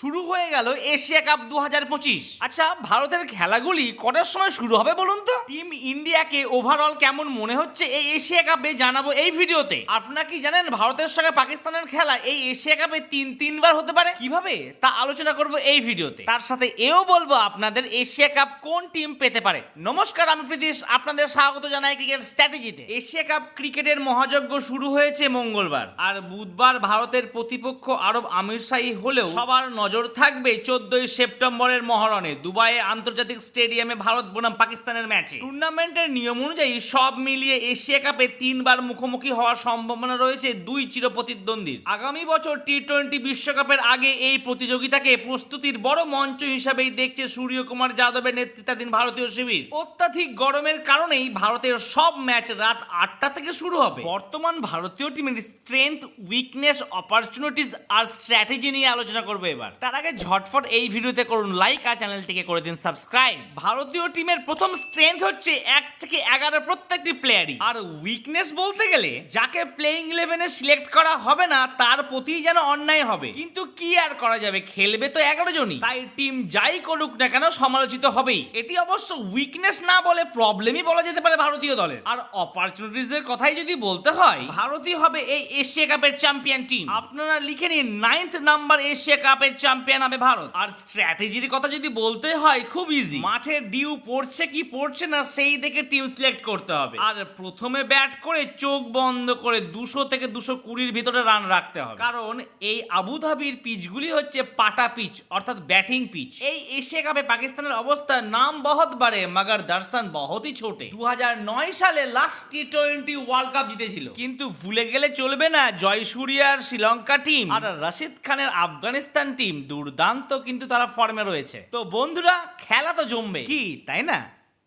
শুরু হয়ে গেল এশিয়া কাপ 2025। আচ্ছা, ভারতের খেলাগুলি কটার সময় শুরু হবে বলুন তো? টিম ইন্ডিয়াকে ওভারঅল কেমন মনে হচ্ছে এই এশিয়া কাপে জানাবো এই ভিডিওতে। আপনারা কি জানেন ভারতের সঙ্গে পাকিস্তানের খেলা এই এশিয়া কাপে তিনবার হতে পারে? কিভাবে তা আলোচনা করব এই ভিডিওতে। তার সাথে এও বলবো আপনাদের এশিয়া কাপ কোন টিম পেতে পারে। নমস্কার, আমি প্রীতিশ, আপনাদের স্বাগত জানাই ক্রিকেট স্ট্র্যাটেজিতে। এশিয়া কাপ ক্রিকেটের মহাযজ্ঞ শুরু হয়েছে মঙ্গলবার, আর বুধবার ভারতের প্রতিপক্ষ আরব আমিরশাহী হলেও সবার নজর থাকবে 14ই সেপ্টেম্বরের মহরণে দুবাইয়ে আন্তর্জাতিক স্টেডিয়ামে ভারত বনাম পাকিস্তানের ম্যাচে। টুর্নামেন্টের নিয়ম অনুযায়ী সব মিলিয়ে এশিয়া কাপে তিনবার মুখোমুখি হওয়ার সম্ভাবনা রয়েছে দুই চিরপ্রতিদ্বন্দ্বীর। আগামী বছর টি-20 বিশ্বকাপের আগে এই প্রতিযোগিতাকে প্রস্তুতির বড় মঞ্চ হিসাবেই দেখছে সূর্যকুমার যাদবের নেতৃত্বাধীন ভারতীয় শিবির। অত্যাধিক গরমের কারণেই ভারতের সব ম্যাচ রাত 8টা থেকে শুরু হবে। বর্তমান ভারতীয় টিমের স্ট্রেংথ, উইকনেস, অপরচুনিটিজ আর স্ট্র্যাটেজি নিয়ে আলোচনা করবো এবার। তার আগে ঝটফট এই ভিডিওতে করুন লাইক আর চ্যানেলটিকে করে দিন সাবস্ক্রাইব। ভারতীয় টিমের প্রথম স্ট্রেংথ হচ্ছে 1 থেকে 11 প্রত্যেকটি প্লেয়ারই। আর উইকনেস বলতে গেলে যাকে প্লেইং 11-এ সিলেক্ট করা হবে না তার প্রতি যেন অন্যায় হবে, কিন্তু কি আর করা যাবে, খেলবে তো 11 জনই, তাই টিম যাই করুক না কেন সমালোচিত হবেই। এটি অবশ্য উইকনেস না বলে প্রবলেমই বলা যেতে পারে ভারতীয় দলের। আর অপরচুনিটিজের কথাই যদি বলতে হয়, ভারতই হবে এই এশিয়া কাপের চ্যাম্পিয়ন টিম। আপনারা লিখে নিন 9th নাম্বার এশিয়া কাপের চ্যাম্পিয়ন হবে ভারত। আর স্ট্র্যাটেজির কথা যদি বলতে হয়, খুব ইজি। মাঠের ডিউ পড়ছে কি পড়ছে না সেই দেখে টিম সিলেক্ট করতে হবে। আর প্রথমে ব্যাট করে চোখ বন্ধ করে 200 থেকে 220-র ভিতরে রান রাখতে হবে, কারণ এই আবুধাবির পিচগুলি হচ্ছে পাটা পিচ, অর্থাৎ ব্যাটিং পিচ। এই এশিয়া কাপে পাকিস্তানের অবস্থা নাম বহুত বাড়ে মগর দর্শন বহুতই ছোটে। 2009 সালে লাস্ট টি-20 ওয়ার্ল্ড কাপ জিতেছিল, কিন্তু ভুলে গেলে চলবে না জয়সূর্যার শ্রীলঙ্কা টিম আর রশিদ খানের আফগানিস্তান টিম দুর্দান্ত, কিন্তু তারা ফর্মে রয়েছে। তো বন্ধুরা, খেলা তো জমবে কি, তাই না?